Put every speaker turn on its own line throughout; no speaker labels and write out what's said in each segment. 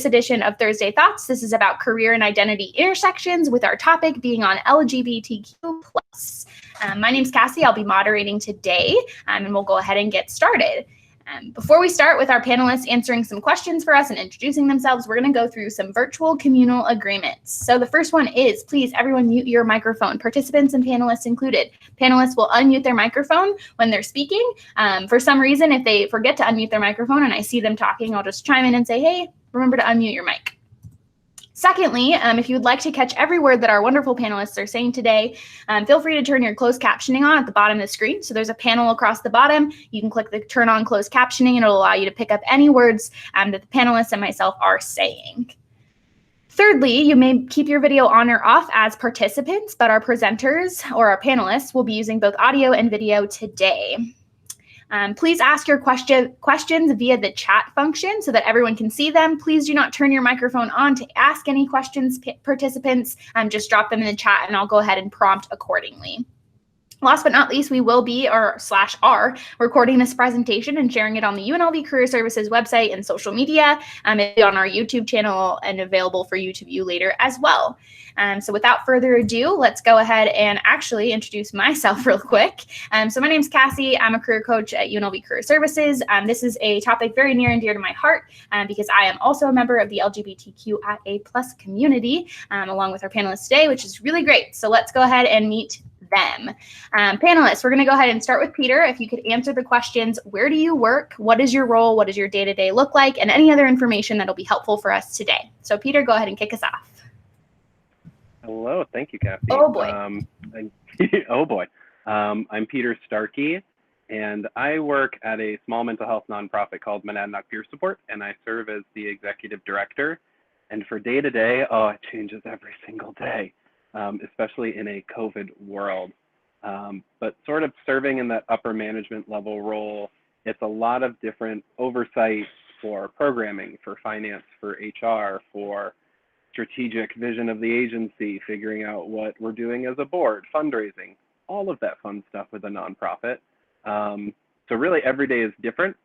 edition of Thursday Thoughts. This is about career and identity intersections, with our topic being on LGBTQ+. My name's Cassie. I'll be moderating today, and we'll go ahead and get started. Before we start with our panelists answering some questions for us and introducing themselves, we're going to go through some virtual communal agreements. So the first one is, please everyone mute your microphone, participants and panelists included. Panelists will unmute their microphone when they're speaking. For some reason, if they forget to unmute their microphone and I see them talking, I'll just chime in and say, hey, remember to unmute your mic. Secondly, if you would like to catch every word that our wonderful panelists are saying today, feel free to turn your closed captioning on at the bottom of the screen. So there's a panel across the bottom. You can click the turn on closed captioning and it'll allow you to pick up any words that the panelists and myself are saying. Thirdly, you may keep your video on or off as participants, but our presenters or our panelists will be using both audio and video today. Please ask your questions via the chat function so that everyone can see them. Please do not turn your microphone on to ask any questions, participants. Just drop them in the chat and I'll go ahead and prompt accordingly. Last but not least, we will be are recording this presentation and sharing it on the UNLV Career Services website and social media. It's on our YouTube channel and available for you to view later as well. So without further ado, let's go ahead and actually introduce myself real quick. So my name's Cassie. I'm a career coach at UNLV Career Services. This is a topic very near and dear to my heart because I am also a member of the LGBTQIA+ community, along with our panelists today, which is really great. So let's go ahead and meet them. Panelists, we're going to go ahead and start with Peter. If you could answer the questions, where do you work? What is your role? What does your day-to-day look like? And any other information that'll be helpful for us today. So Peter, go ahead and kick us off.
Hello, thank you, Kathy.
Oh boy.
I'm Peter Starkey, and I work at a small mental health nonprofit called Monadnock Peer Support, and I serve as the executive director. And for day to day, it changes every single day, especially in a COVID world. But sort of serving in that upper management level role, it's a lot of different oversight for programming, for finance, for HR, for strategic vision of the agency, figuring out what we're doing as a board, fundraising, all of that fun stuff with a nonprofit. So really every day is different,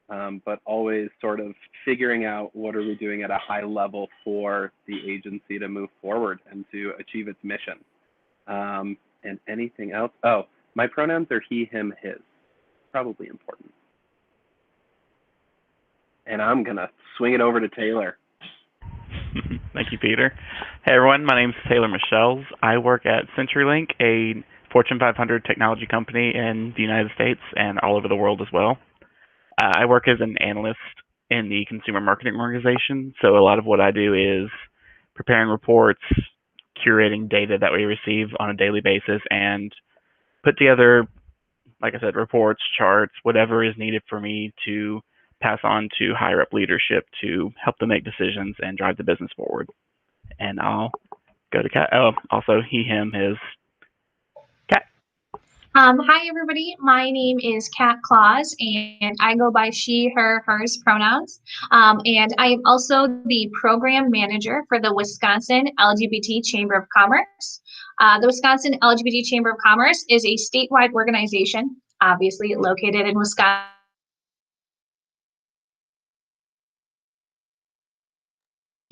but always sort of figuring out what are we doing at a high level for the agency to move forward and to achieve its mission. And anything else? Oh, my pronouns are he, him, his. Probably important. And I'm gonna swing it over to Taylor.
Thank you, Peter. Hey, everyone. My name is Taylor Michels. I work at CenturyLink, a Fortune 500 technology company in the United States and all over the world as well. I work as an analyst in the consumer marketing organization. So a lot of what I do is preparing reports, curating data that we receive on a daily basis, and put together, like I said, reports, charts, whatever is needed for me to pass on to higher up leadership to help them make decisions and drive the business forward. And I'll go to Kat. Oh, also he, him, his. Kat.
Hi, everybody. My name is Kat Claus, and I go by she, her, hers pronouns. And I am also the program manager for the Wisconsin LGBT Chamber of Commerce. The Wisconsin LGBT Chamber of Commerce is a statewide organization, obviously located in Wisconsin.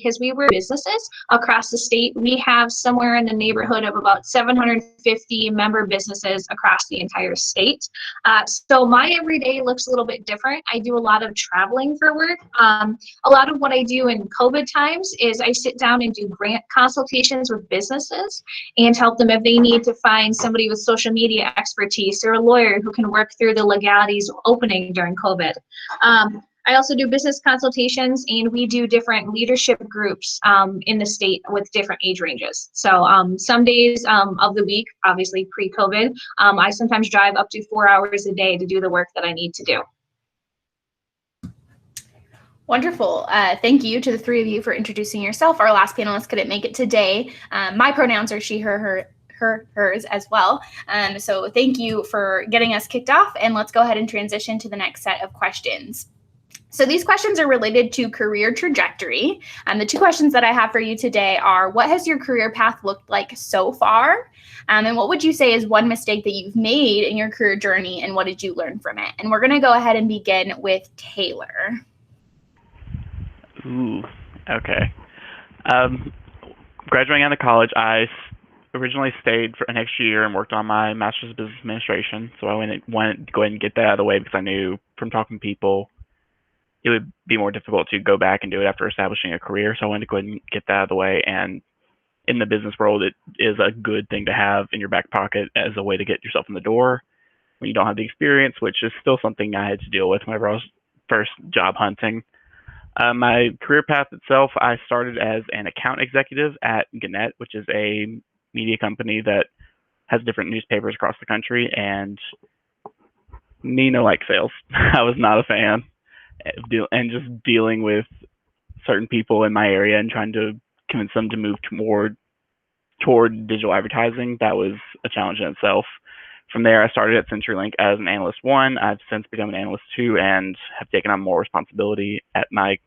Because we were businesses across the state. We have somewhere in the neighborhood of about 750 member businesses across the entire state. So my everyday looks a little bit different. I do a lot of traveling for work. A lot of what I do in COVID times is I sit down and do grant consultations with businesses and help them if they need to find somebody with social media expertise or a lawyer who can work through the legalities of opening during COVID. I also do business consultations, and we do different leadership groups in the state with different age ranges. So some days of the week, obviously pre-COVID, I sometimes drive up to 4 hours a day to do the work that I need to do.
Wonderful. Thank you to the three of you for introducing yourself. Our last panelist couldn't make it today. My pronouns are she, her, hers as well. So thank you for getting us kicked off, and let's go ahead and transition to the next set of questions. So these questions are related to career trajectory. The two questions that I have for you today are, what has your career path looked like so far? And what would you say is one mistake that you've made in your career journey, and what did you learn from it? And we're going to go ahead and begin with Taylor.
Ooh, Okay. Um, Graduating out of college, originally stayed for an extra year and worked on my master's of business administration. So I wanted to go ahead and get that out of the way because I knew from talking to people it would be more difficult to go back and do it after establishing a career. So I wanted to go ahead and get that out of the way. And in the business world, it is a good thing to have in your back pocket as a way to get yourself in the door when you don't have the experience, which is still something I had to deal with whenever I was first job hunting. My career path itself, I started as an account executive at Gannett, which is a media company that has different newspapers across the country, and me no like sales. I was not a fan and just dealing with certain people in my area and trying to convince them to move toward digital advertising. That was a challenge in itself. From there, I started at CenturyLink as an analyst one. I've since become an analyst two and have taken on more responsibility at my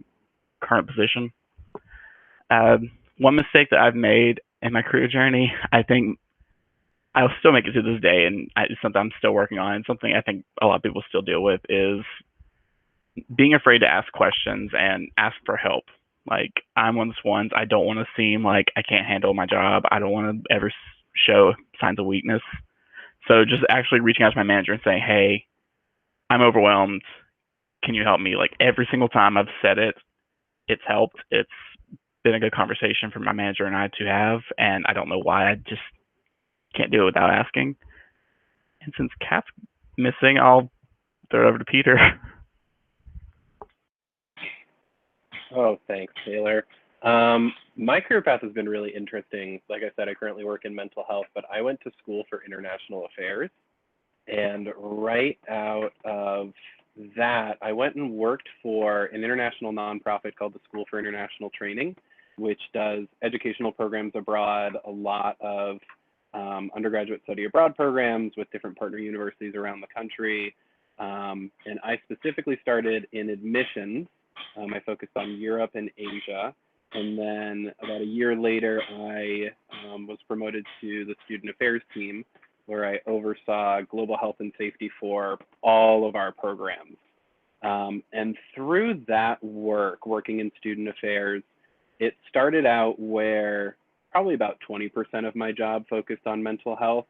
current position. One mistake that I've made in my career journey, I think I'll still make it to this day, and it's something I'm still working on, and something I think a lot of people still deal with, is being afraid to ask questions and ask for help. Like, I'm one of those ones, I don't want to seem like I can't handle my job. I don't want to ever show signs of weakness. So just actually reaching out to my manager and saying, hey, I'm overwhelmed. Can you help me? Like, every single time I've said it, it's helped. It's been a good conversation for my manager and I to have, and I don't know why. I just can't do it without asking. And since Kat's missing, I'll throw it over to Peter.
Oh, thanks, Taylor. My career path has been really interesting. Like I said, I currently work in mental health, but I went to school for international affairs. And right out of that, I went and worked for an international nonprofit called the School for International Training, which does educational programs abroad, a lot of undergraduate study abroad programs with different partner universities around the country. And I specifically started in admissions. I focused on Europe and Asia. And then about a year later, I was promoted to the student affairs team, where I oversaw global health and safety for all of our programs. And through that work, working in student affairs, it started out where probably about 20% of my job focused on mental health,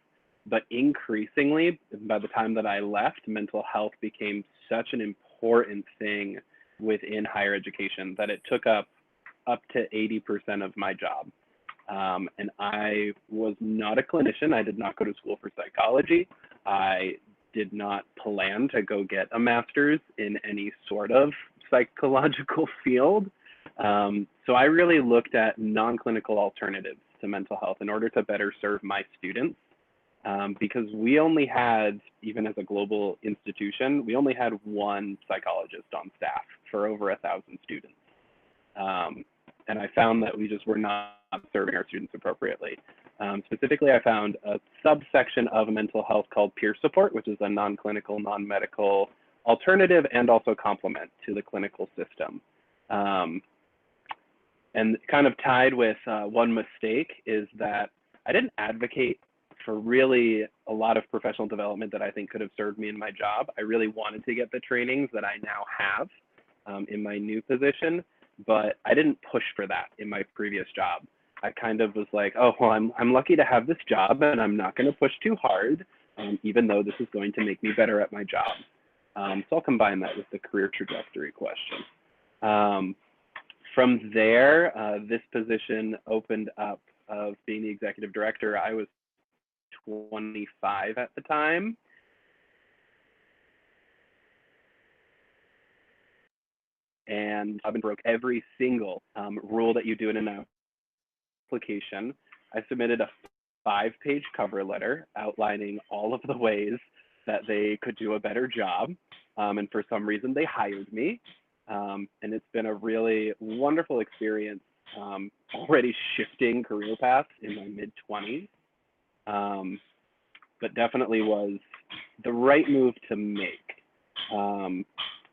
but increasingly, by the time that I left, mental health became such an important thing within higher education that it took up to 80% of my job. And I was not a clinician. I did not go to school for psychology. I did not plan to go get a master's in any sort of psychological field. So I really looked at non-clinical alternatives to mental health in order to better serve my students. Because we only had, even as a global institution, we only had one psychologist on staff for over 1,000 students. And I found that we just were not serving our students appropriately. Specifically, I found a subsection of mental health called peer support, which is a non-clinical, non-medical alternative and also complement to the clinical system. And kind of tied with one mistake is that I didn't advocate for really a lot of professional development that I think could have served me in my job. I really wanted to get the trainings that I now have in my new position, but I didn't push for that in my previous job. I kind of was like, oh, well, I'm lucky to have this job and I'm not going to push too hard, even though this is going to make me better at my job. So I'll combine that with the career trajectory question. From there, this position opened up of being the executive director. I was 25 at the time. And I've broke every single rule that you do in an application. I submitted a 5-page cover letter outlining all of the ways that they could do a better job. And for some reason, they hired me. And it's been a really wonderful experience, already shifting career paths in my mid-20s. But definitely was the right move to make. I'm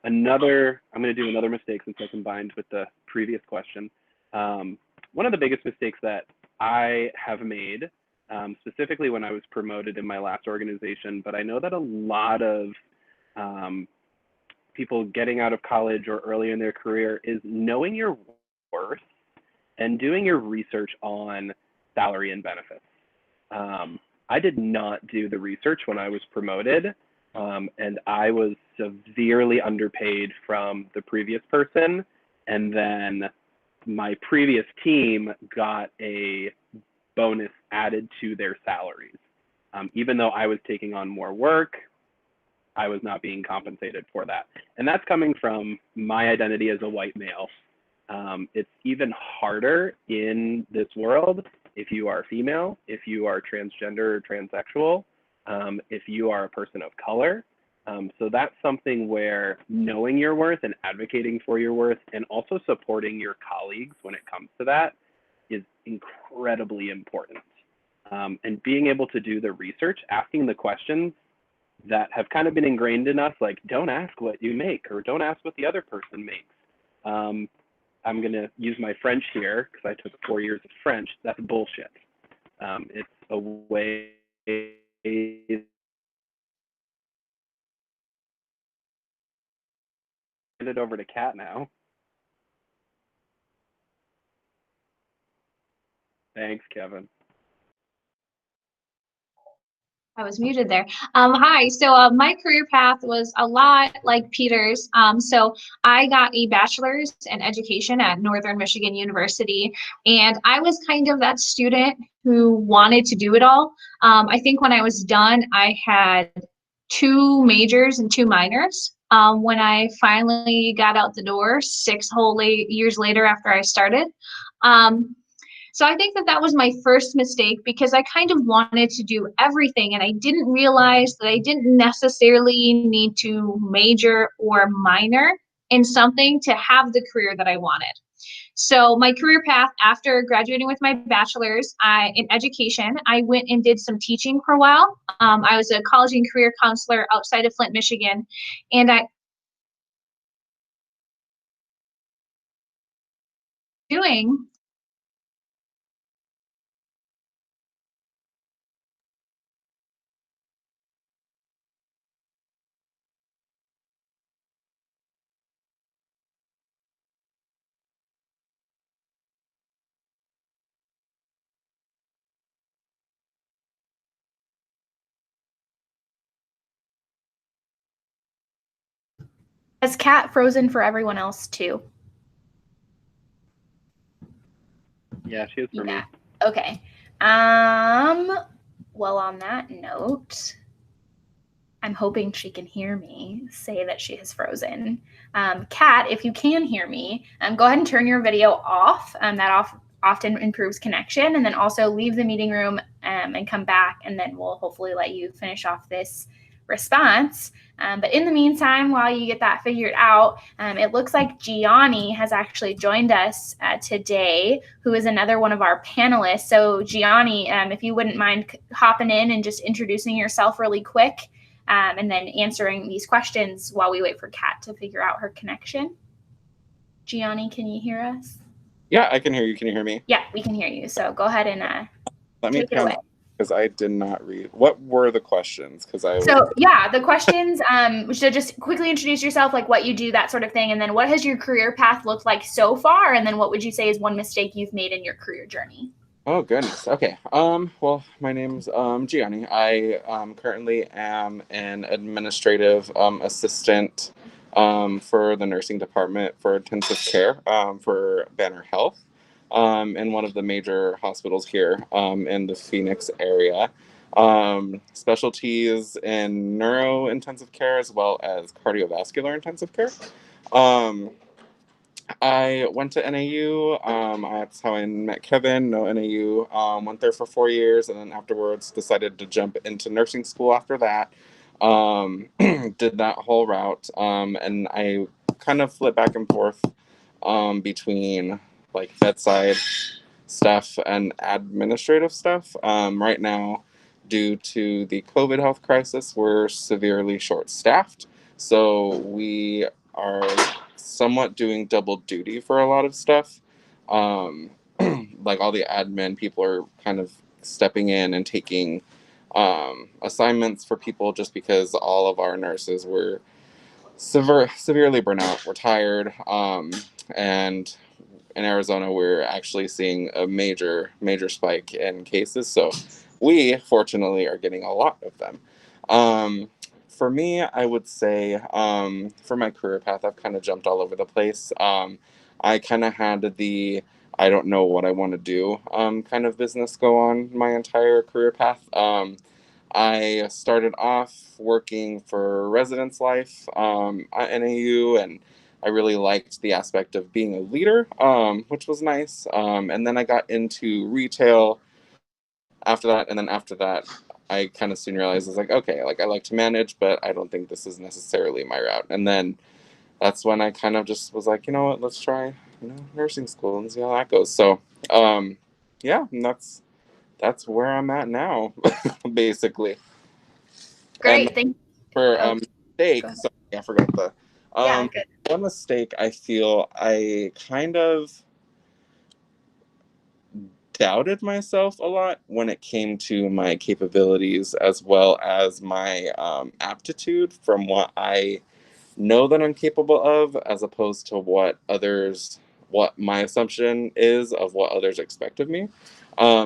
going to do another mistake since I combined with the previous question. One of the biggest mistakes that I have made, specifically when I was promoted in my last organization, but I know that a lot of people getting out of college or early in their career, is knowing your worth and doing your research on salary and benefits. I did not do the research when I was promoted, and I was severely underpaid from the previous person. And then my previous team got a bonus added to their salaries. Even though I was taking on more work, I was not being compensated for that. And that's coming from my identity as a white male. It's even harder in this world if you are female, if you are transgender or transsexual, if you are a person of color. So that's something where knowing your worth and advocating for your worth and also supporting your colleagues when it comes to that is incredibly important. And being able to do the research, asking the questions that have kind of been ingrained in us, like don't ask what you make or don't ask what the other person makes. I'm going to use my French here because I took 4 years of French. That's bullshit. It's a way. Hand it over to Kat now. Thanks, Kevin.
I was muted there. Hi, so my career path was a lot like Peter's. So I got a bachelor's in education at Northern Michigan University, and I was kind of that student who wanted to do it all. I think when I was done, I had 2 majors and 2 minors. When I finally got out the door 6 whole years later after I started. So I think that that was my first mistake because I kind of wanted to do everything and I didn't realize that I didn't necessarily need to major or minor in something to have the career that I wanted. So my career path after graduating with my bachelor's in education, I went and did some teaching for a while. I was a college and career counselor outside of Flint, Michigan, and I doing
Has Kat frozen for everyone else too?
Yeah, she is for me.
Okay. Well, on that note, I'm hoping she can hear me say that she has frozen. Kat, if you can hear me, go ahead and turn your video off. That often improves connection. And then also leave the meeting room and come back, and then we'll hopefully let you finish off this response. But in the meantime, while you get that figured out, it looks like Gianni has actually joined us today, who is another one of our panelists. So Gianni, if you wouldn't mind hopping in and just introducing yourself really quick, and then answering these questions while we wait for Kat to figure out her connection. Gianni, can you hear us?
Yeah, I can hear you. Can you hear me?
Yeah, we can hear you. So go ahead and
Let me
take it away.
Because I did not read. What were the questions?
The questions, so just quickly introduce yourself, like what you do, that sort of thing, and then what has your career path looked like so far, and then what would you say is one mistake you've made in your career journey?
Oh, goodness. Okay. Well, my name's Gianni. I currently am an administrative assistant for the nursing department for intensive care for Banner Health in one of the major hospitals here in the Phoenix area. Specialties in neuro intensive care as well as cardiovascular intensive care. I went to NAU. That's how I met Kevin. No NAU. Went there for 4 years, and then afterwards decided to jump into nursing school after that. Did that whole route, and I kind of flipped back and forth between like bedside stuff and administrative stuff. Right now, due to the COVID health crisis, we're severely short-staffed, so we are somewhat doing double duty for a lot of stuff. Like all the admin people are kind of stepping in and taking assignments for people just because all of our nurses were severely burnt out. We're tired, and in Arizona, we're actually seeing a major spike in cases. So we fortunately are getting a lot of them. For me, I would say for my career path, I've kind of jumped all over the place. I kind of had the I don't know what I want to do kind of business go on my entire career path. I started off working for Residence Life at NAU, and I really liked the aspect of being a leader, which was nice. And then I got into retail after that, and then after that, I kind of soon realized I was like, okay, like I like to manage, but I don't think this is necessarily my route. And then that's when I kind of just was like, you know what, let's try, nursing school and see how that goes. So, yeah, and that's where I'm at now, basically. And
Great. Thank
for
oh,
mistake,
go ahead.
sorry, I forgot the
Yeah, good.
one mistake I feel I kind of doubted myself a lot when it came to my capabilities as well as my aptitude from what I know that I'm capable of, as opposed to what my assumption is of what others expect of me.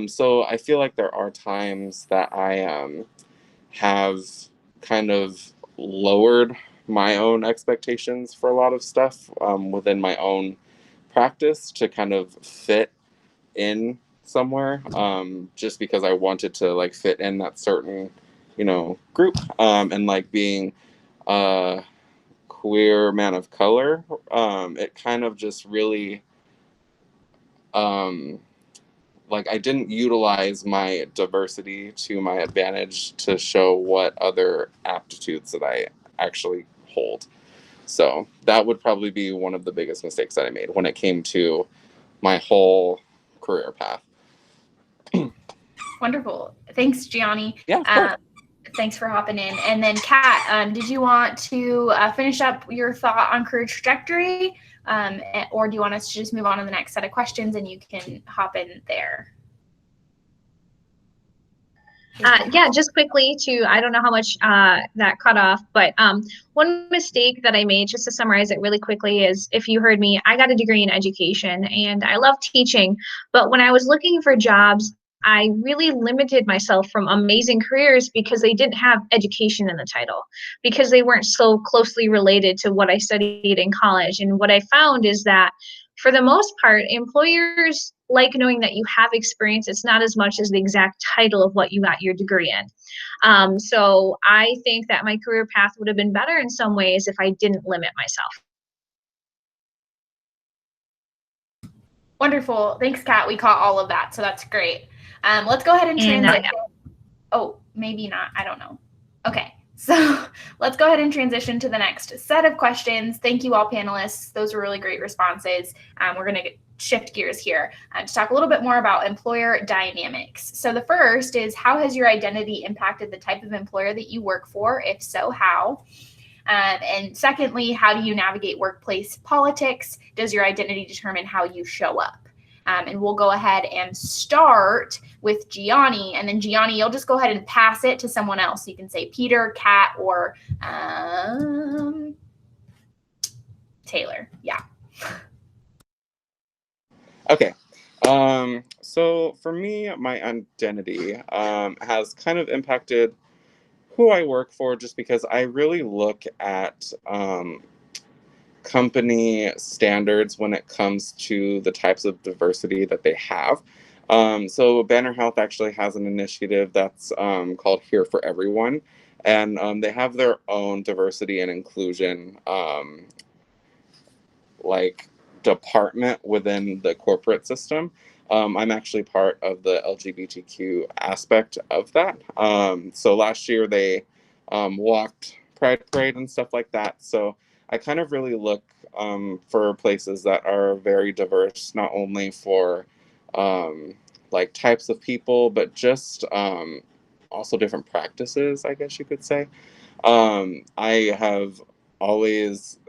So I feel like there are times that I have kind of lowered my own expectations for a lot of stuff within my own practice to kind of fit in somewhere, just because I wanted to like fit in that certain group, and like being a queer man of color, it kind of just really like I didn't utilize my diversity to my advantage to show what other aptitudes that I actually hold. So that would probably be one of the biggest mistakes that I made when it came to my whole career path.
Wonderful. Thanks, Gianni.
Yeah, of course.
Thanks for hopping in. And then, Kat, did you want to finish up your thought on career trajectory, or do you want us to just move on to the next set of questions and you can hop in there?
Yeah, just quickly I don't know how much that cut off, but one mistake that I made, just to summarize it really quickly, is if you heard me, I got a degree in education and I love teaching, but when I was looking for jobs, I really limited myself from amazing careers because they didn't have education in the title, because they weren't so closely related to what I studied in college. And what I found is that for the most part, employers like knowing that you have experience. It's not as much as the exact title of what you got your degree in. So I think that my career path would have been better in some ways if I didn't limit myself.
Wonderful. Thanks, Kat. We caught all of that, so that's great. Let's go ahead and transition. Oh, maybe not. I don't know. Okay. So let's go ahead and transition to the next set of questions. Thank you all panelists. Those were really great responses. We're going to shift gears here to talk a little bit more about employer dynamics. So the first is, how has your identity impacted the type of employer that you work for? If so, how? And secondly, how do you navigate workplace politics? Does your identity determine how you show up? And we'll go ahead and start with Gianni. And then Gianni, you'll just go ahead and pass it to someone else. You can say Peter, Kat, or Taylor. Yeah.
Okay. So for me, my identity has kind of impacted who I work for, just because I really look at company standards when it comes to the types of diversity that they have. So Banner Health actually has an initiative that's called Here for Everyone, and they have their own diversity and inclusion like department within the corporate system. I'm actually part of the LGBTQ aspect of that. So last year they walked Pride Parade and stuff like that. So I kind of really look for places that are very diverse, not only for like types of people, but just also different practices, I guess you could say. I have always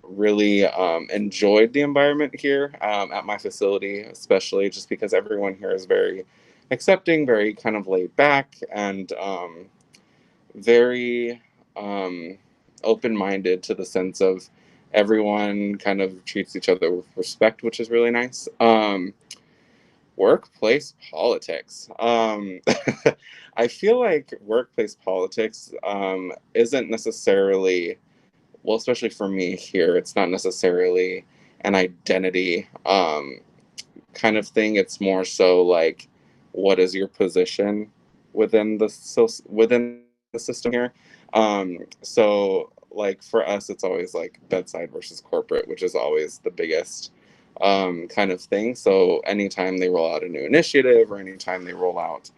really enjoyed the environment here at my facility, especially just because everyone here is very accepting, very kind of laid back, and very open-minded, to the sense of everyone kind of treats each other with respect, which is really nice. Workplace politics. I feel like workplace politics isn't necessarily, well, especially for me here, it's not necessarily an identity kind of thing. It's more so like, what is your position within within the system here? So like for us, it's always like bedside versus corporate, which is always the biggest kind of thing. So anytime they roll out a new initiative or anytime they roll out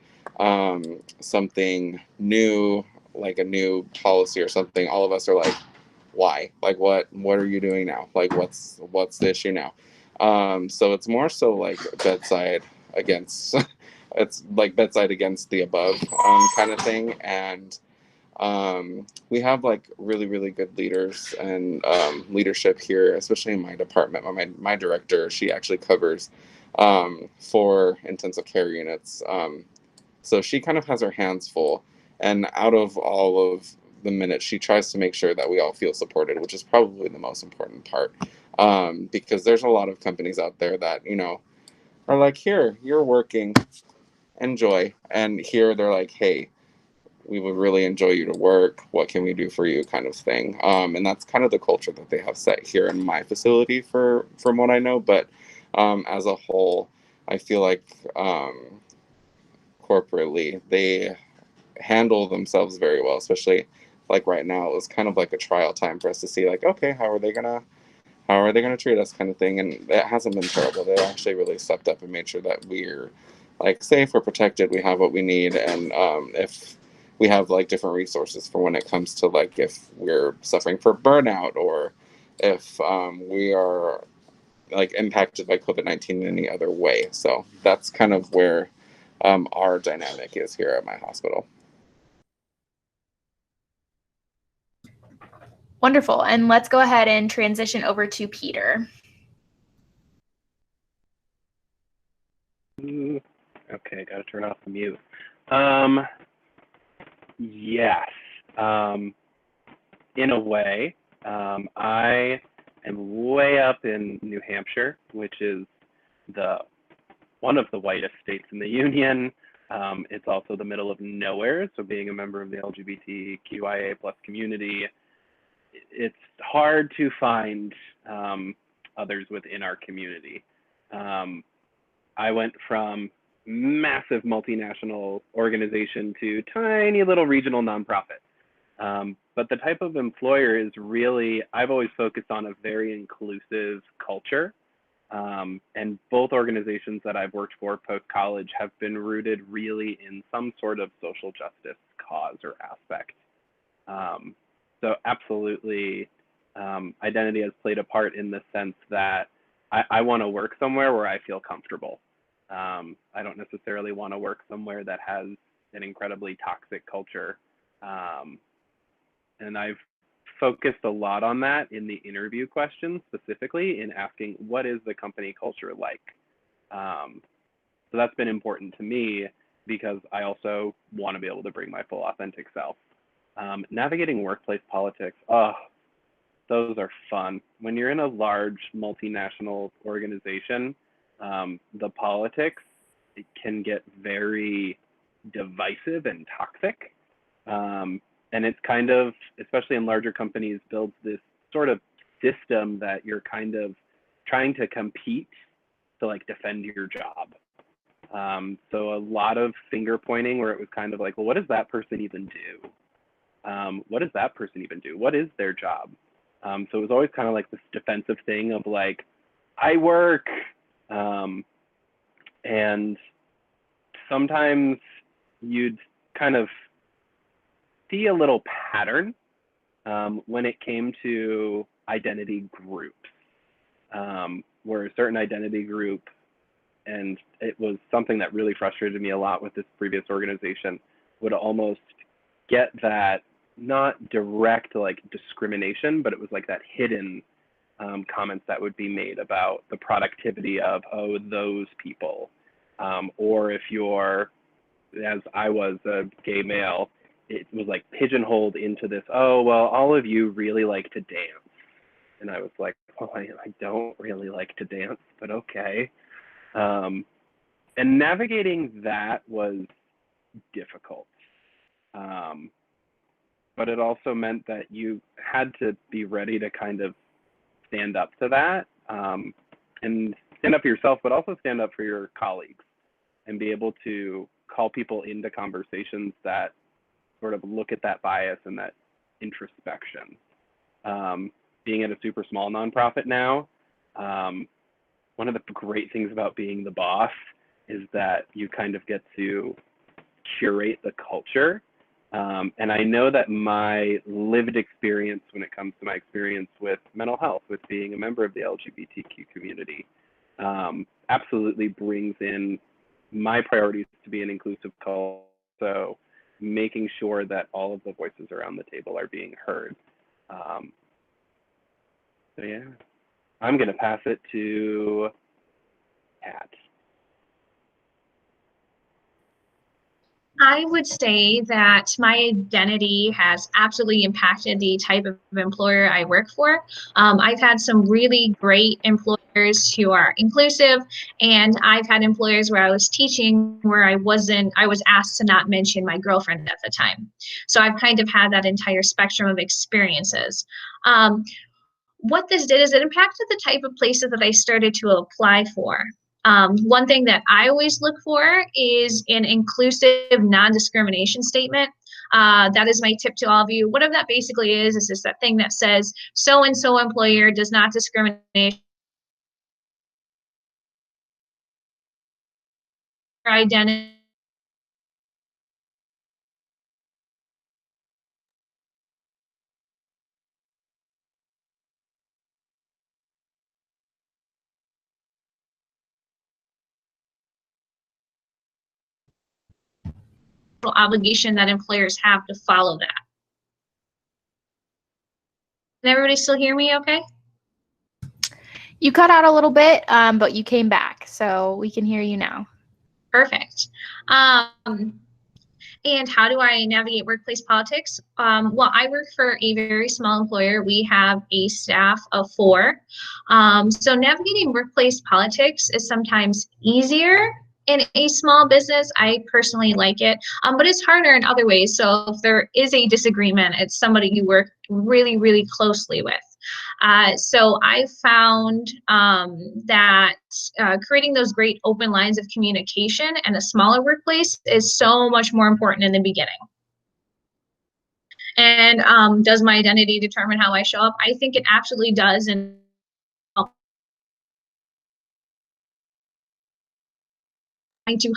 something new, like a new policy or something, all of us are like, why? Like, what are you doing now? Like, what's the issue now? So it's more so like bedside against, it's like bedside against the above kind of thing. And we have like really, really good leaders and leadership here, especially in my department. My director, she actually covers 4 intensive care units. So she kind of has her hands full. And out of all of the minutes, she tries to make sure that we all feel supported, which is probably the most important part. Because there's a lot of companies out there that, you know, are like, here, you're working, enjoy. And here they're like, hey, we would really enjoy you to work. What can we do for you, kind of thing. And that's kind of the culture that they have set here in my facility, from what I know. But as a whole, I feel like corporately they handle themselves very well, especially like right now. It was kind of like a trial time for us to see, like, okay, how are they gonna treat us, kind of thing. And it hasn't been terrible. They actually really stepped up and made sure that we're like safe, we're protected, we have what we need. And if we have like different resources for when it comes to like if we're suffering for burnout, or if we are like impacted by COVID-19 in any other way. So that's kind of where our dynamic is here at my hospital.
Wonderful. And let's go ahead and transition over to Peter.
Okay, got to turn off the mute. Yes. In a way, I am way up in New Hampshire, which is one of the whitest states in the union. It's also the middle of nowhere, so being a member of the LGBTQIA+ community, it's hard to find others within our community. I went from massive multinational organization to tiny little regional nonprofit. But the type of employer is really, I've always focused on a very inclusive culture. And both organizations that I've worked for post-college have been rooted really in some sort of social justice cause or aspect. So absolutely, identity has played a part in the sense that I want to work somewhere where I feel comfortable. I don't necessarily want to work somewhere that has an incredibly toxic culture. And I've focused a lot on that in the interview questions, specifically in asking, what is the company culture like? So that's been important to me because I also want to be able to bring my full authentic self. Navigating workplace politics, those are fun. When you're in a large multinational organization, the politics, it can get very divisive and toxic. And it's kind of, especially in larger companies, builds this sort of system that you're kind of trying to compete to like defend your job. So a lot of finger pointing where it was kind of like, well, what does that person even do? What does that person even do? What is their job? So it was always kind of like this defensive thing of like, I work. And sometimes you'd kind of see a little pattern when it came to identity groups, where a certain identity group, and it was something that really frustrated me a lot with this previous organization, would almost get that not direct like discrimination, but it was like that hidden comments that would be made about the productivity of, oh, those people. Or if you're, as I was, a gay male, it was like pigeonholed into this, oh, well, all of you really like to dance. And I was like, oh, I don't really like to dance, but okay. And navigating that was difficult. But it also meant that you had to be ready to kind of stand up to that, and stand up for yourself, but also stand up for your colleagues and be able to call people into conversations that sort of look at that bias and that introspection. Being at a super small nonprofit now, one of the great things about being the boss is that you kind of get to curate the culture. And I know that my lived experience when it comes to my experience with mental health, with being a member of the LGBTQ community, absolutely brings in my priorities to be an inclusive culture. So making sure that all of the voices around the table are being heard. So yeah, I'm going to pass it to Kat.
I would say that my identity has absolutely impacted the type of employer I work for. I've had some really great employers who are inclusive, and I've had employers where I was teaching where I was asked to not mention my girlfriend at the time. So I've kind of had that entire spectrum of experiences. What this did is it impacted the type of places that I started to apply for. One thing that I always look for is an inclusive non-discrimination statement. That is my tip to all of you. What that basically is just that thing that says so-and-so employer does not discriminate or identity. Obligation that employers have to follow that. Can everybody still hear me okay?
You cut out a little bit, but you came back, so we can hear you now.
Perfect. And how do I navigate workplace politics? Well, I work for a very small employer. We have a staff of 4. So navigating workplace politics is sometimes easier in a small business. I personally like it, but it's harder in other ways. So if there is a disagreement, it's somebody you work really, really closely with. So I found that creating those great open lines of communication in a smaller workplace is so much more important in the beginning. And does my identity determine how I show up? I think it absolutely does. And trying to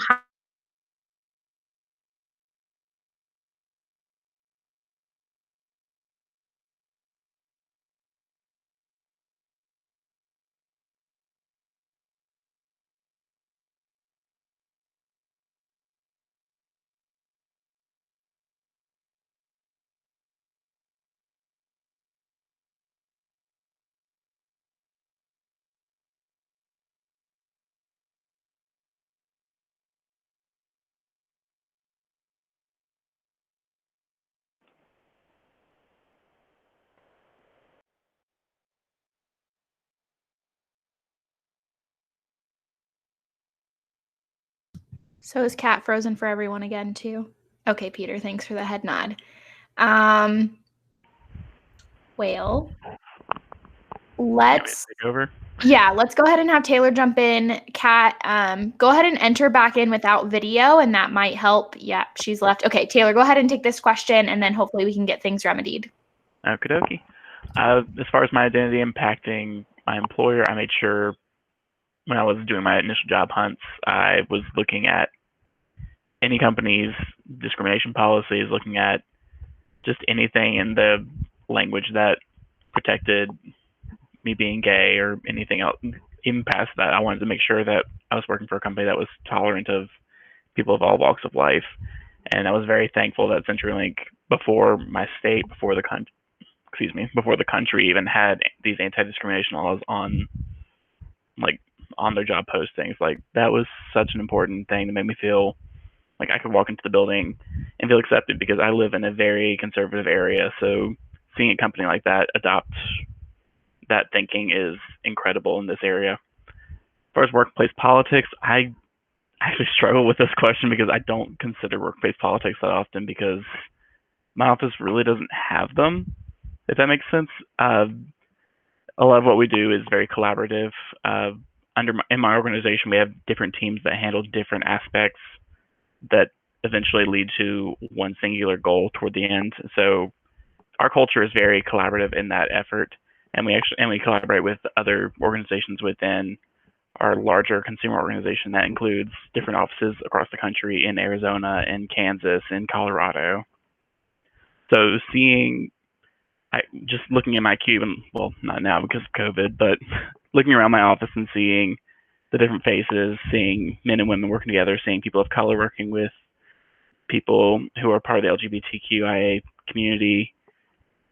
So is Kat frozen for everyone again too? Okay, Peter, thanks for the head nod. Well, let's
Take over.
Yeah, let's go ahead and have Taylor jump in. Kat, go ahead and enter back in without video, and that might help. Yeah, she's left. Okay, Taylor, go ahead and take this question, and then hopefully we can get things remedied.
Okie dokie. As far as my identity impacting my employer, I made sure when I was doing my initial job hunts, I was looking at any company's discrimination policies, looking at just anything in the language that protected me being gay or anything else. Even past that, I wanted to make sure that I was working for a company that was tolerant of people of all walks of life. And I was very thankful that CenturyLink, before my state, before the country even had these anti-discrimination laws on their job postings. Like, that was such an important thing to make me feel like I could walk into the building and feel accepted, because I live in a very conservative area. So seeing a company like that adopt that thinking is incredible in this area. As far as workplace politics, I actually struggle with this question because I don't consider workplace politics that often because my office really doesn't have them, if that makes sense. A lot of what we do is very collaborative. In my organization, we have different teams that handle different aspects that eventually lead to one singular goal toward the end. So our culture is very collaborative in that effort, and we collaborate with other organizations within our larger consumer organization that includes different offices across the country in Arizona, in Kansas, in Colorado. So just looking at my cube, and well, not now because of COVID, but looking around my office and seeing the different faces, seeing men and women working together, seeing people of color working with people who are part of the LGBTQIA community,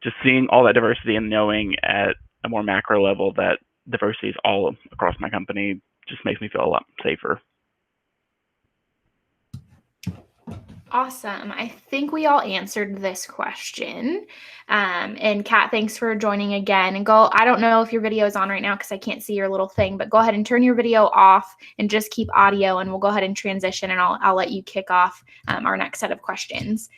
just seeing all that diversity and knowing at a more macro level that diversity is all across my company just makes me feel a lot safer.
Awesome. I think we all answered this question. And Kat, thanks for joining again. And I don't know if your video is on right now because I can't see your little thing, but go ahead and turn your video off and just keep audio, and we'll go ahead and transition, and I'll let you kick off our next set of questions.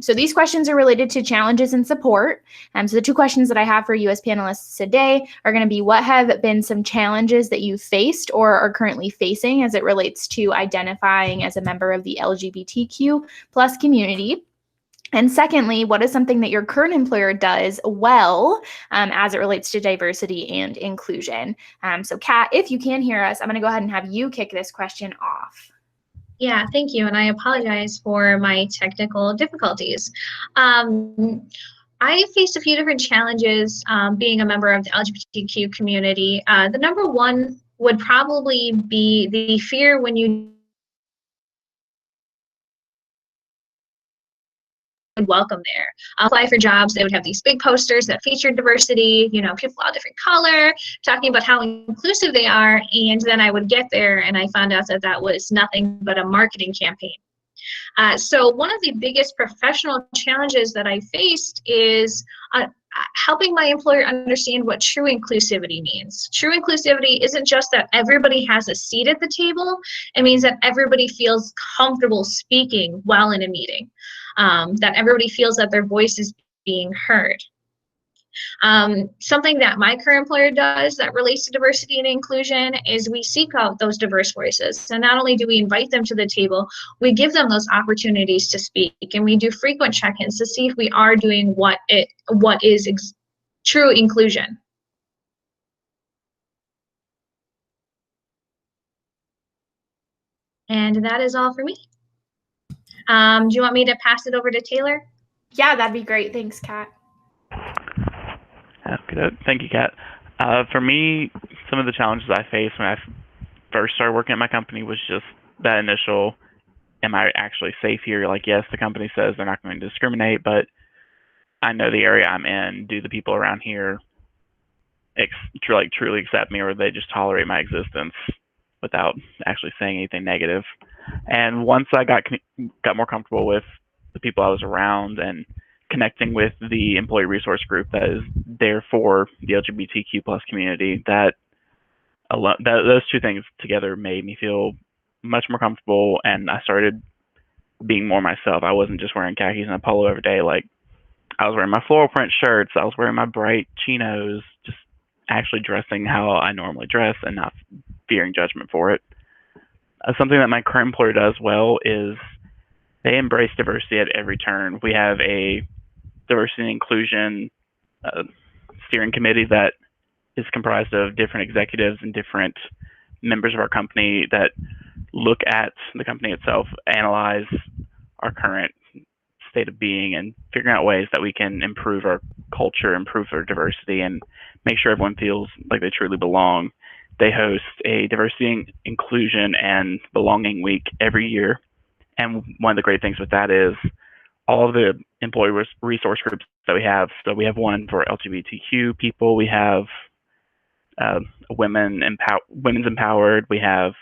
So these questions are related to challenges and support. So the two questions that I have for you as panelists today are going to be, what have been some challenges that you faced or are currently facing as it relates to identifying as a member of the LGBTQ plus community? And secondly, what is something that your current employer does well as it relates to diversity and inclusion? So Kat, if you can hear us, I'm going to go ahead and have you kick this question off.
Yeah, thank you. And I apologize for my technical difficulties. I faced a few different challenges being a member of the LGBTQ community. The number one would probably be the fear when you welcome there. Apply for jobs, they would have these big posters that featured diversity, people of different color, talking about how inclusive they are, and then I would get there and I found out that that was nothing but a marketing campaign. So one of the biggest professional challenges that I faced is helping my employer understand what true inclusivity means. True inclusivity isn't just that everybody has a seat at the table. It means that everybody feels comfortable speaking while in a meeting, that everybody feels that their voice is being heard. Something that my current employer does that relates to diversity and inclusion is we seek out those diverse voices. And not only do we invite them to the table, we give them those opportunities to speak, and we do frequent check-ins to see if we are doing what is true inclusion. And that is all for me. Do you want me to pass it over to Taylor?
Yeah, that'd be great. Thanks, Kat.
Thank you, Kat. For me, some of the challenges I faced when I first started working at my company was just that initial, am I actually safe here? Like, yes, the company says they're not going to discriminate, but I know the area I'm in. Do the people around here truly accept me, or they just tolerate my existence without actually saying anything negative? And once I got more comfortable with the people I was around and connecting with the employee resource group that is there for the LGBTQ plus community, those two things together made me feel much more comfortable, and I started being more myself. I wasn't just wearing khakis and a polo every day. Like, I was wearing my floral print shirts, I was wearing my bright chinos, just actually dressing how I normally dress and not fearing judgment for it. Something that my current employer does well is they embrace diversity at every turn. We have a diversity and inclusion steering committee that is comprised of different executives and different members of our company that look at the company itself, analyze our current state of being, and figuring out ways that we can improve our culture, improve our diversity, and make sure everyone feels like they truly belong. They host a diversity, inclusion, and belonging week every year. And one of the great things with that is all of the employee resource groups that we have. So we have one for LGBTQ people. We have Women's Empowered. We have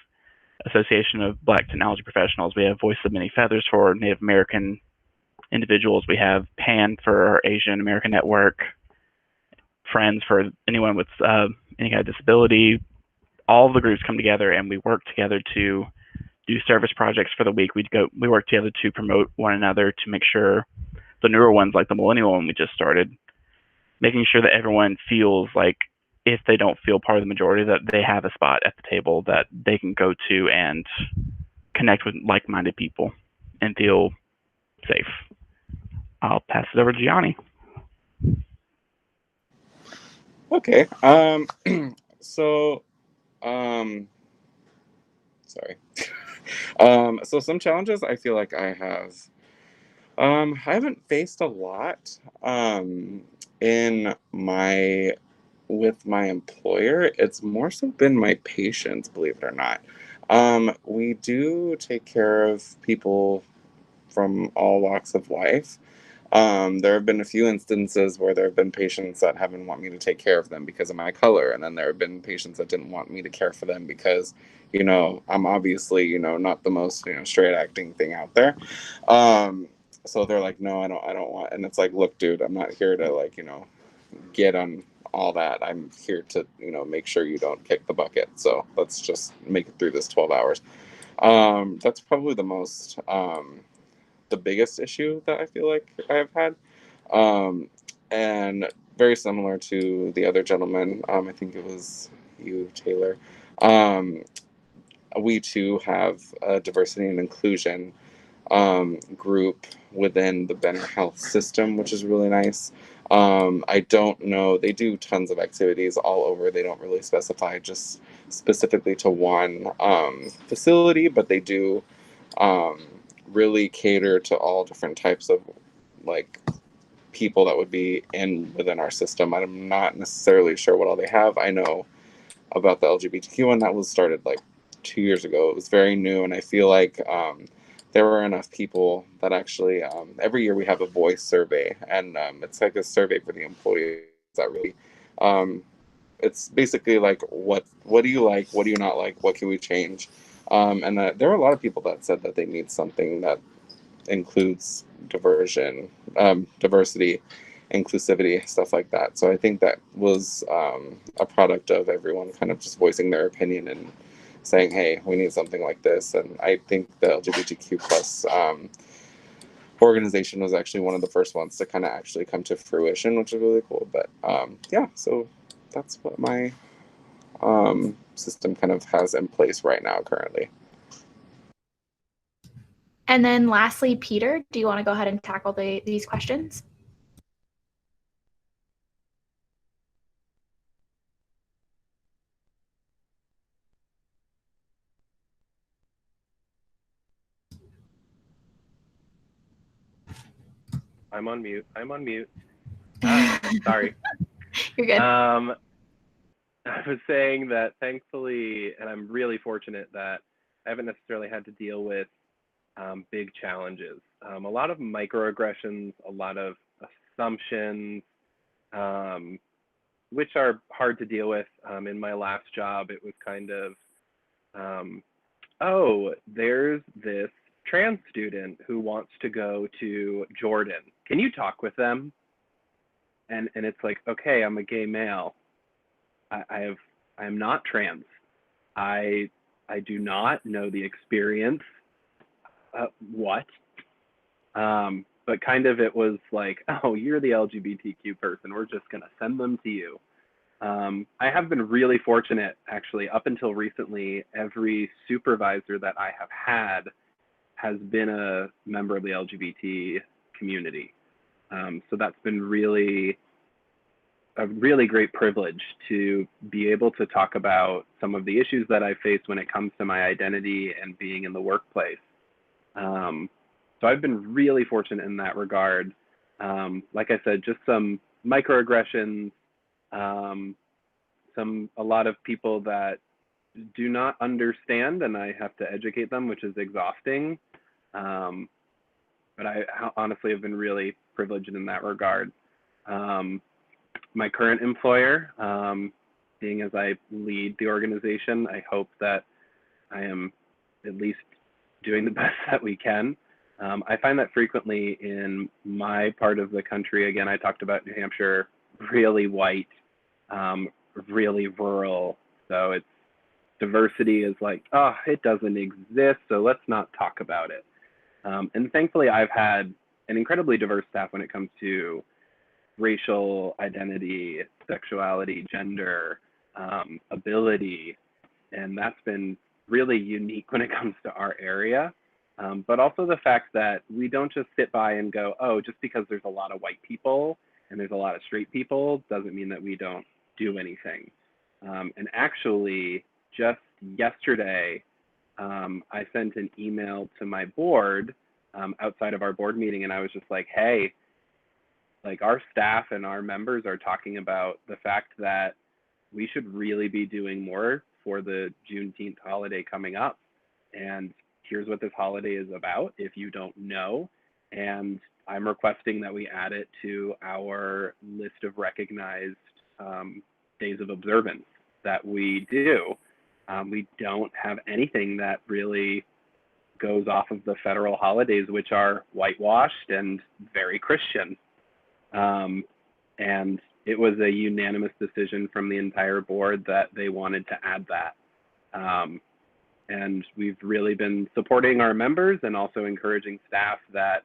Association of Black Technology Professionals. We have Voice of Many Feathers for Native American individuals. We have PAN for our Asian American Network. friends, for anyone with any kind of disability. All the groups come together and we work together to do service projects for the week. We work together to promote one another, to make sure the newer ones, like the millennial one we just started, making sure that everyone feels like, if they don't feel part of the majority, that they have a spot at the table that they can go to and connect with like-minded people and feel safe. I'll pass it over to Gianni.
Okay. So, sorry. So some challenges I feel like I have. I haven't faced a lot in my with my employer. It's more so been my patients, believe it or not. We do take care of people from all walks of life. There have been a few instances where there have been patients that haven't want me to take care of them because of my color, and then there have been patients that didn't want me to care for them because, I'm obviously, not the most, straight acting thing out there. So they're like, no, I don't want. And it's like, look, dude, I'm not here to like, get on all that. I'm here to, make sure you don't kick the bucket. So let's just make it through this 12 hours. That's probably the biggest issue that I feel like I have had. And very similar to the other gentleman, I think it was you, Taylor. We too have a diversity and inclusion group within the Benner Health system, which is really nice. I don't know, they do tons of activities all over. They don't really specify just specifically to one facility, but they do really cater to all different types of like people that would be within our system. I'm not necessarily sure what all they have. I know about the LGBTQ one that was started like 2 years ago. It was very new, and I feel like there were enough people that actually every year we have a voice survey, and it's like a survey for the employees that really it's basically like what do you like, what do you not like, what can we change, and there were a lot of people that said that they need something that includes diversity, inclusivity, stuff like that. So I think that was a product of everyone kind of just voicing their opinion and saying, hey, we need something like this. And I think the LGBTQ plus organization was actually one of the first ones to kind of actually come to fruition, which is really cool. But yeah, so that's what my system kind of has in place right now currently.
And then lastly, Peter, do you want to go ahead and tackle these questions?
I'm on mute. Sorry.
You're good.
I was saying that thankfully, and I'm really fortunate that I haven't necessarily had to deal with big challenges. A lot of microaggressions, a lot of assumptions, which are hard to deal with. In my last job, it was kind of, oh, there's this trans student who wants to go to Jordan. Can you talk with them? And it's like, okay, I'm a gay male. I am not trans. I do not know the experience. What? But kind of it was like, oh, you're the LGBTQ person. We're just gonna send them to you. I have been really fortunate, actually, up until recently. Every supervisor that I have had has been a member of the LGBT community. So that's been a really great privilege to be able to talk about some of the issues that I face when it comes to my identity and being in the workplace. So I've been really fortunate in that regard. Like I said, just some microaggressions, a lot of people that do not understand, and I have to educate them, which is exhausting. But I honestly have been really privileged in that regard. My current employer, being as I lead the organization, I hope that I am at least doing the best that we can. I find that frequently in my part of the country, again, I talked about New Hampshire really white, really rural. So it's diversity is like, oh, it doesn't exist, so let's not talk about it. And thankfully, I've had an incredibly diverse staff when it comes to racial identity, sexuality, gender, ability, and that's been really unique when it comes to our area. But also the fact that we don't just sit by and go, oh, just because there's a lot of white people and there's a lot of straight people doesn't mean that we don't do anything. And actually, just yesterday, I sent an email to my board outside of our board meeting, and I was just like, hey, like our staff and our members are talking about the fact that we should really be doing more for the Juneteenth holiday coming up. And here's what this holiday is about if you don't know. And I'm requesting that we add it to our list of recognized days of observance that we do. We don't have anything that really goes off of the federal holidays, which are whitewashed and very Christian. And it was a unanimous decision from the entire board that they wanted to add that. And we've really been supporting our members and also encouraging staff that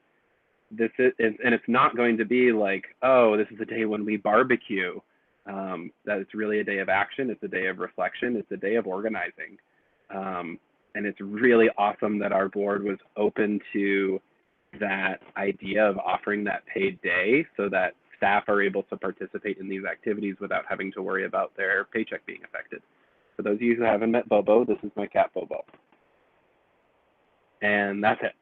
this is, and it's not going to be like, oh, this is a day when we barbecue. That it's really a day of action. It's a day of reflection. It's a day of organizing. And it's really awesome that our board was open to that idea of offering that paid day so that staff are able to participate in these activities without having to worry about their paycheck being affected. For those of you who haven't met Bobo, this is my cat Bobo. And that's it.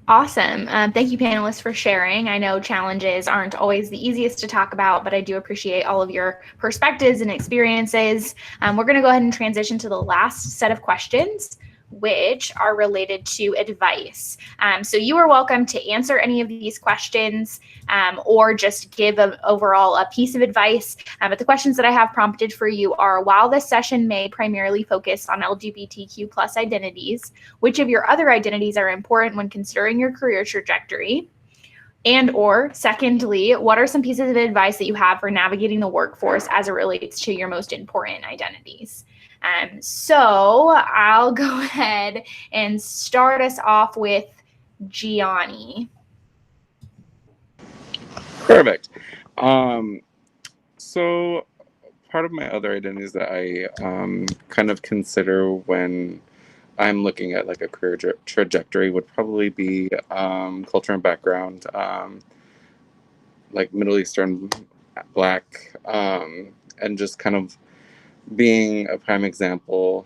Awesome. Thank you, panelists, for sharing. I know challenges aren't always the easiest to talk about, but I do appreciate all of your perspectives and experiences. We're going to go ahead and transition to the last set of questions, which are related to advice. So you are welcome to answer any of these questions or just give overall a piece of advice. But the questions that I have prompted for you are, while this session may primarily focus on LGBTQ plus identities, which of your other identities are important when considering your career trajectory? And or secondly, what are some pieces of advice that you have for navigating the workforce as it relates to your most important identities? So I'll go ahead and start us off with Gianni.
Perfect. So part of my other identities that I kind of consider when I'm looking at like a career trajectory would probably be culture and background, like Middle Eastern, Black, and just kind of being a prime example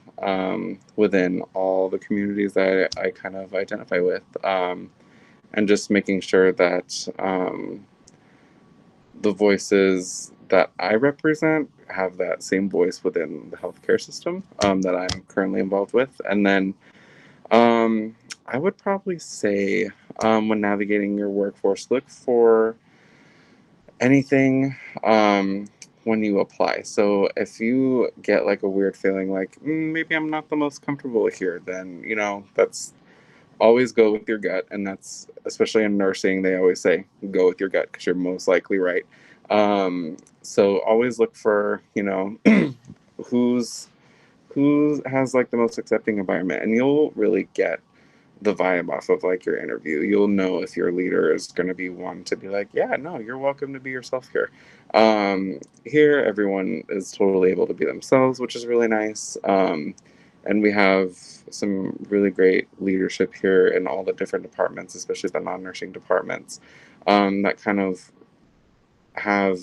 within all the communities that I kind of identify with, and just making sure that the voices that I represent have that same voice within the healthcare system that I'm currently involved with. And then I would probably say when navigating your workforce, look for anything when you apply. So if you get like a weird feeling like maybe I'm not the most comfortable here, then that's always go with your gut. And that's especially in nursing, they always say go with your gut because you're most likely right. So always look for who has like the most accepting environment, and you'll really get the vibe off of like your interview. You'll know if your leader is going to be one to be like, yeah, no, you're welcome to be yourself here. Here everyone is totally able to be themselves, which is really nice. And we have some really great leadership here in all the different departments, especially the non-nursing departments, that kind of have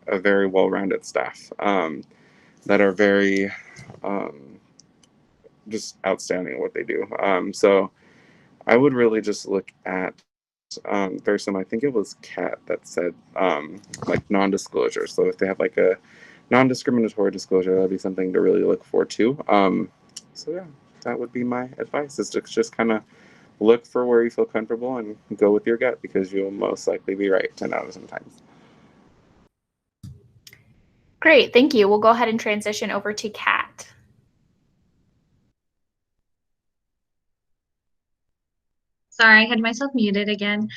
a very well-rounded staff that are very just outstanding at what they do. So I would really just look at very similar. I think it was Kat that said like non-disclosure. So if they have like a non-discriminatory disclosure, that'd be something to really look for too. So yeah, that would be my advice, is to just kind of look for where you feel comfortable and go with your gut, because you'll most likely be right 10 out of 10 times.
Great, thank you. We'll go ahead and transition over to Kat.
Sorry, I had myself muted again.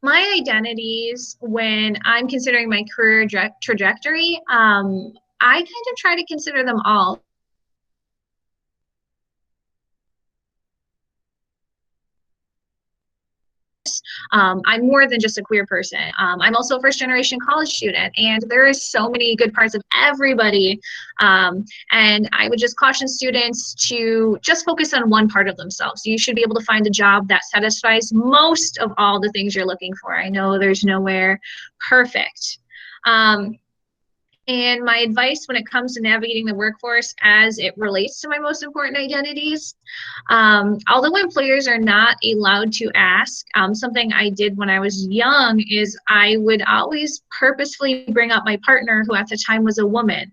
My identities when I'm considering my career trajectory, I kind of try to consider them all. I'm more than just a queer person. I'm also a first generation college student, and there is so many good parts of everybody. And I would just caution students to just focus on one part of themselves. You should be able to find a job that satisfies most of all the things you're looking for. I know there's nowhere perfect. And my advice when it comes to navigating the workforce as it relates to my most important identities, although employers are not allowed to ask, something I did when I was young is I would always purposefully bring up my partner, who at the time was a woman.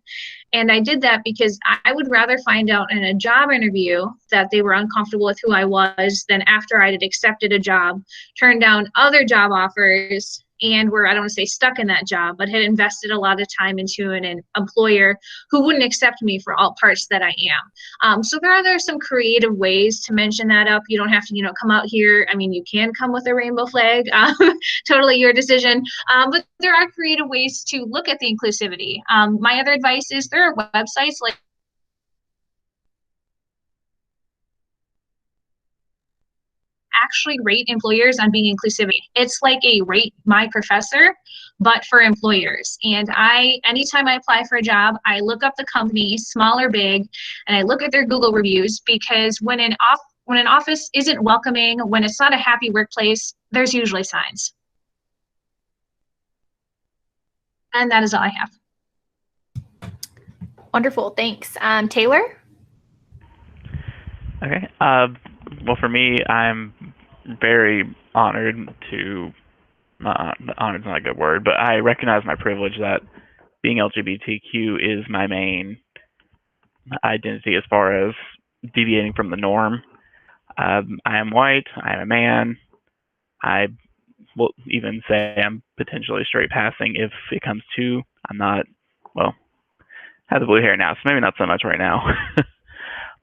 And I did that because I would rather find out in a job interview that they were uncomfortable with who I was than after I had accepted a job, turned down other job offers, and were, I don't want to say stuck in that job, but had invested a lot of time into an employer who wouldn't accept me for all parts that I am. So there are some creative ways to mention that up. You don't have to, come out here. I mean, you can come with a rainbow flag, totally your decision. But there are creative ways to look at the inclusivity. My other advice is there are websites like actually rate employers on being inclusivity. It's like a rate my professor, but for employers. And anytime I apply for a job, I look up the company, small or big, and I look at their Google reviews, because when an office isn't welcoming, when it's not a happy workplace, there's usually signs. And that is all I have.
Wonderful, thanks. Taylor?
Okay. Well, for me, I'm very honored to, honored is not a good word, but I recognize my privilege that being LGBTQ is my main identity as far as deviating from the norm. I am white, I am a man, I will even say I'm potentially straight passing if it comes to, I'm not, well, I have the blue hair now, so maybe not so much right now.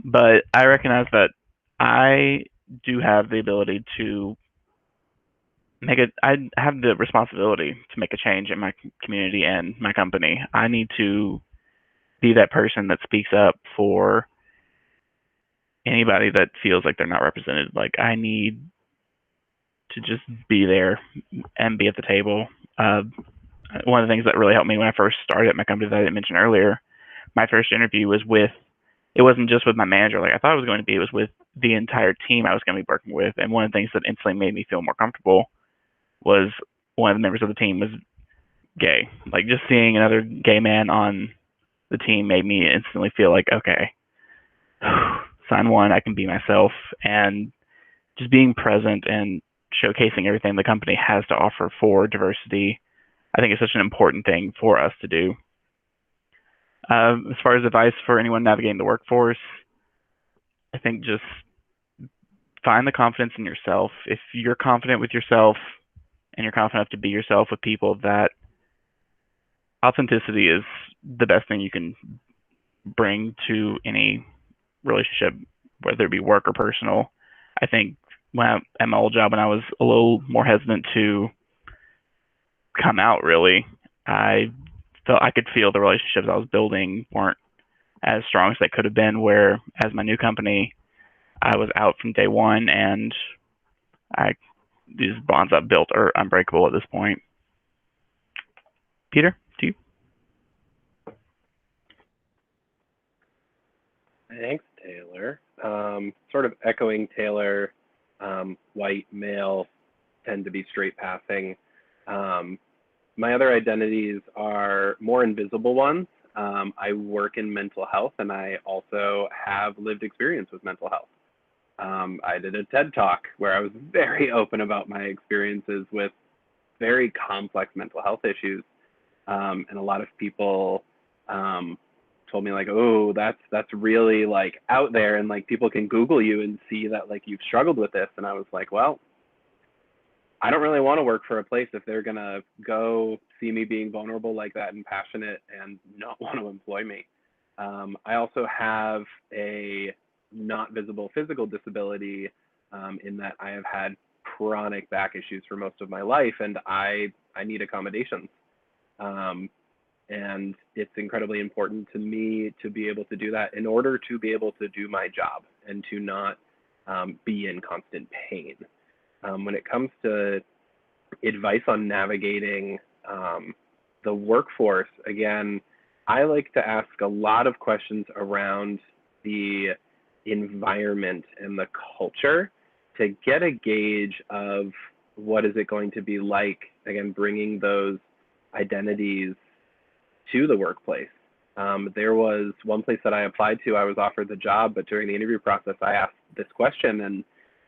But I recognize that I do have the ability to I have the responsibility to make a change in my community and my company. I need to be that person that speaks up for anybody that feels like they're not represented. Like, I need to just be there and be at the table. One of the things that really helped me when I first started at my company that I didn't mention earlier, my first interview was it wasn't just with my manager like I thought it was going to be. It was with the entire team I was going to be working with. And one of the things that instantly made me feel more comfortable was one of the members of the team was gay. Like, just seeing another gay man on the team made me instantly feel like, okay, sign one, I can be myself. And just being present and showcasing everything the company has to offer for diversity, I think is such an important thing for us to do. As far as advice for anyone navigating the workforce, I think just find the confidence in yourself. If you're confident with yourself and you're confident enough to be yourself with people, that authenticity is the best thing you can bring to any relationship, whether it be work or personal. I think at my old job, when I was a little more hesitant to come out, really, I felt I could feel the relationships I was building weren't as strong as they could have been, where as my new company, I was out from day one, and these bonds I've built are unbreakable at this point. Peter, to you.
Thanks, Taylor. Sort of echoing Taylor, white male, tend to be straight passing. My other identities are more invisible ones. I work in mental health, and I also have lived experience with mental health. I did a TED Talk where I was very open about my experiences with very complex mental health issues. And a lot of people told me like, oh, that's really like out there, and like people can Google you and see that like you've struggled with this. And I was like, well, I don't really want to work for a place if they're gonna go see me being vulnerable like that and passionate and not want to employ me. I also have a not visible physical disability in that I have had chronic back issues for most of my life, and I need accommodations. And it's incredibly important to me to be able to do that in order to be able to do my job and to not be in constant pain. When it comes to advice on navigating the workforce, again, I like to ask a lot of questions around the environment and the culture to get a gauge of what is it going to be like, again, bringing those identities to the workplace. There was one place that I applied to, I was offered the job, but during the interview process, I asked this question, and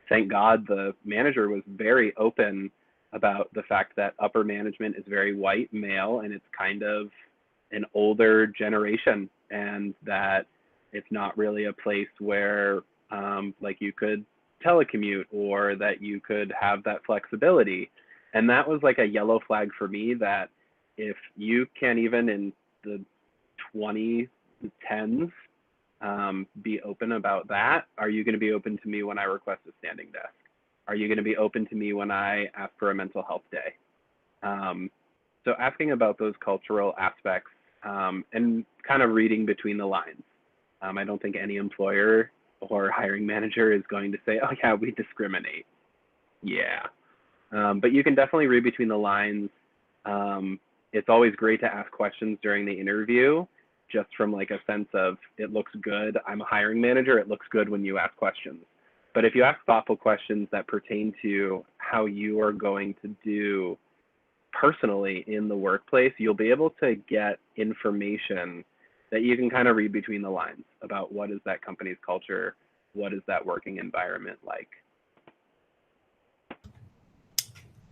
thank God the manager was very open about the fact that upper management is very white, male, and it's kind of an older generation, and that it's not really a place where like you could telecommute or that you could have that flexibility. And that was like a yellow flag for me, that if you can't even in the 2010s be open about that, are you going to be open to me when I request a standing desk? Are you going to be open to me when I ask for a mental health day? So asking about those cultural aspects and kind of reading between the lines. I don't think any employer or hiring manager is going to say, oh yeah, we discriminate. Yeah. But you can definitely read between the lines. It's always great to ask questions during the interview, just from like a sense of, it looks good. I'm a hiring manager. It looks good when you ask questions. But if you ask thoughtful questions that pertain to how you are going to do personally in the workplace, you'll be able to get information that you can kind of read between the lines about what is that company's culture, what is that working environment like.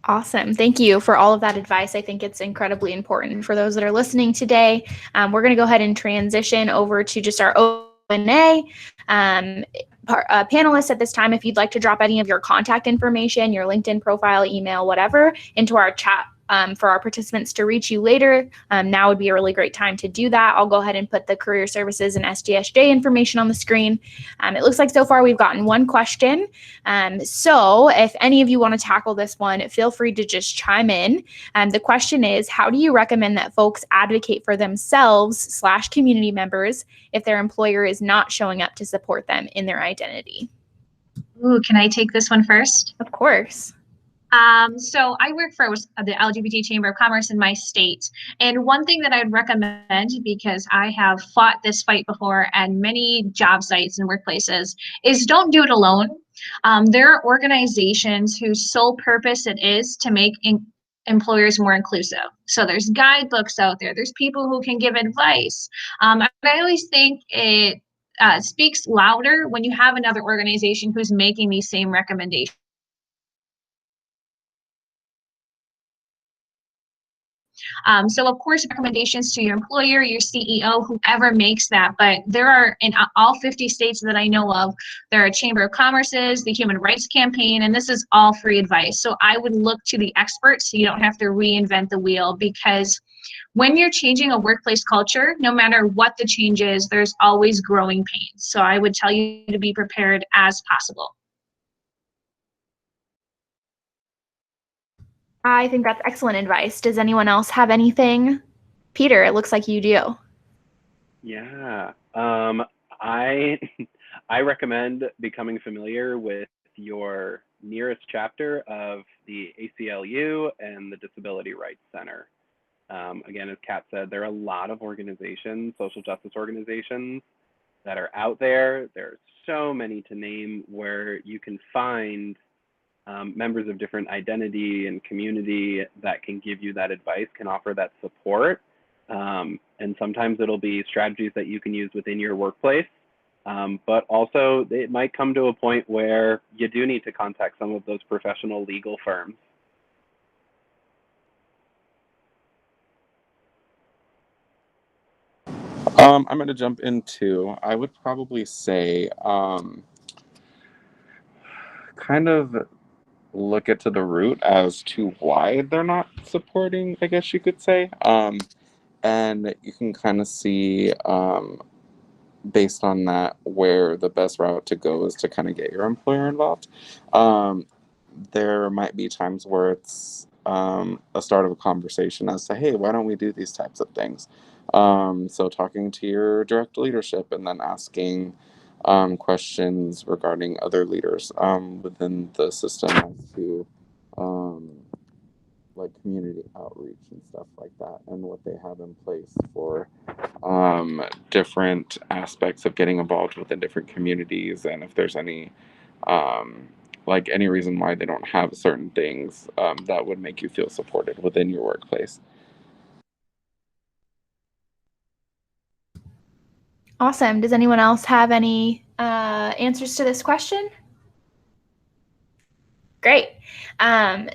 Awesome. Thank you for all of that advice. I think it's incredibly important for those that are listening today. We're going to go ahead and transition over to just our O&A. Panelists at this time, if you'd like to drop any of your contact information, your LinkedIn profile, email, whatever, into our chat for our participants to reach you later, now would be a really great time to do that. I'll go ahead and put the career services and SDSJ information on the screen. It looks like so far we've gotten one question. So if any of you want to tackle this one, feel free to just chime in. The question is, how do you recommend that folks advocate for themselves / community members if their employer is not showing up to support them in their identity?
Ooh, can I take this one first?
Of course.
So I work for the LGBT Chamber of Commerce in my state. And one thing that I'd recommend, because I have fought this fight before at many job sites and workplaces, is don't do it alone. There are organizations whose sole purpose it is to make employers more inclusive. So there's guidebooks out there. There's people who can give advice. I always think it speaks louder when you have another organization who's making these same recommendations. So of course, recommendations to your employer, your CEO, whoever makes that, but there are in all 50 states that I know of, there are Chamber of Commerce's, the Human Rights Campaign, and this is all free advice. So I would look to the experts so you don't have to reinvent the wheel, because when you're changing a workplace culture, no matter what the change is, there's always growing pains. So I would tell you to be prepared as possible.
I think that's excellent advice. Does anyone else have anything? Peter, it looks like you do.
Yeah, I recommend becoming familiar with your nearest chapter of the ACLU and the Disability Rights Center. Again, as Kat said, there are a lot of organizations, social justice organizations, that are out there. There are so many to name, where you can find members of different identity and community that can give you that advice, can offer that support. And sometimes it'll be strategies that you can use within your workplace, but also it might come to a point where you do need to contact some of those professional legal firms.
I'm going to jump in too. I would probably say kind of look at to the root as to why they're not supporting, I guess you could say. And you can kind of see based on that where the best route to go is to kind of get your employer involved. there might be times where it's a start of a conversation as to, hey, why don't we do these types of things? So talking to your direct leadership and then asking questions regarding other leaders within the system as to like community outreach and stuff like that, and what they have in place for different aspects of getting involved within different communities, and if there's any like any reason why they don't have certain things that would make you feel supported within your workplace.
Awesome. Does anyone else have any answers to this question? Great.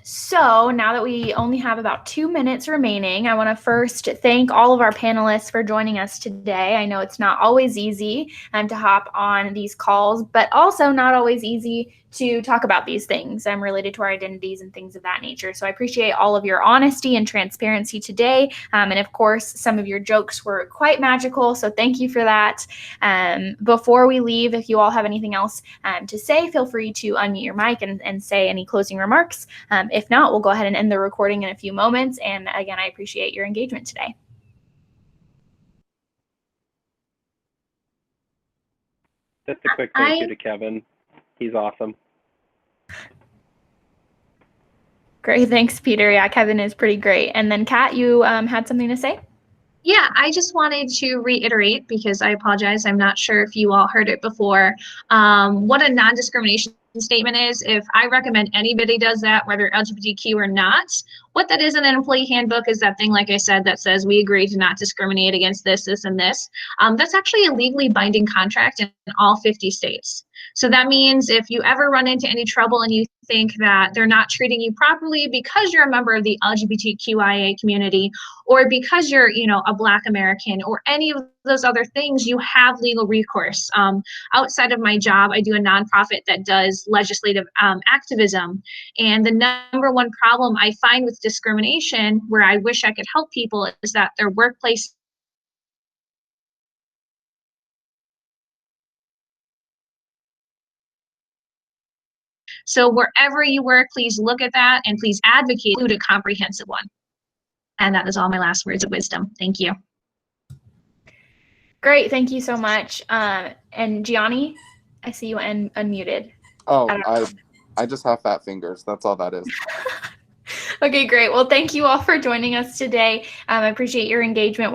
So now that we only have about 2 minutes remaining, I want to first thank all of our panelists for joining us today. I know it's not always easy to hop on these calls, but also not always easy to talk about these things related to our identities and things of that nature. So I appreciate all of your honesty and transparency today. And of course, some of your jokes were quite magical. So thank you for that. Before we leave, if you all have anything else to say, feel free to unmute your mic and say any closing remarks. If not, we'll go ahead and end the recording in a few moments. And again, I appreciate your engagement today.
Just a quick thank you to Kevin. He's awesome.
Great. Thanks, Peter. Yeah, Kevin is pretty great. And then Kat, you had something to say?
Yeah, I just wanted to reiterate, because I apologize, I'm not sure if you all heard it before, what a non-discrimination statement is. If I recommend anybody does that, whether LGBTQ or not, what that is in an employee handbook is that thing, like I said, that says we agree to not discriminate against this, this, and this. That's actually a legally binding contract in all 50 states. So that means if you ever run into any trouble and you think that they're not treating you properly because you're a member of the LGBTQIA community, or because you're, a Black American, or any of those other things, you have legal recourse. Outside of my job, I do a nonprofit that does legislative activism. And the number one problem I find with discrimination, where I wish I could help people, is that their workplace So wherever you work, please look at that and please advocate a comprehensive one. And that is all my last words of wisdom. Thank you.
Great. Thank you so much. And Gianni, I see you unmuted.
Oh, I just have fat fingers. That's all that is.
Okay, great. Well, thank you all for joining us today. I appreciate your engagement.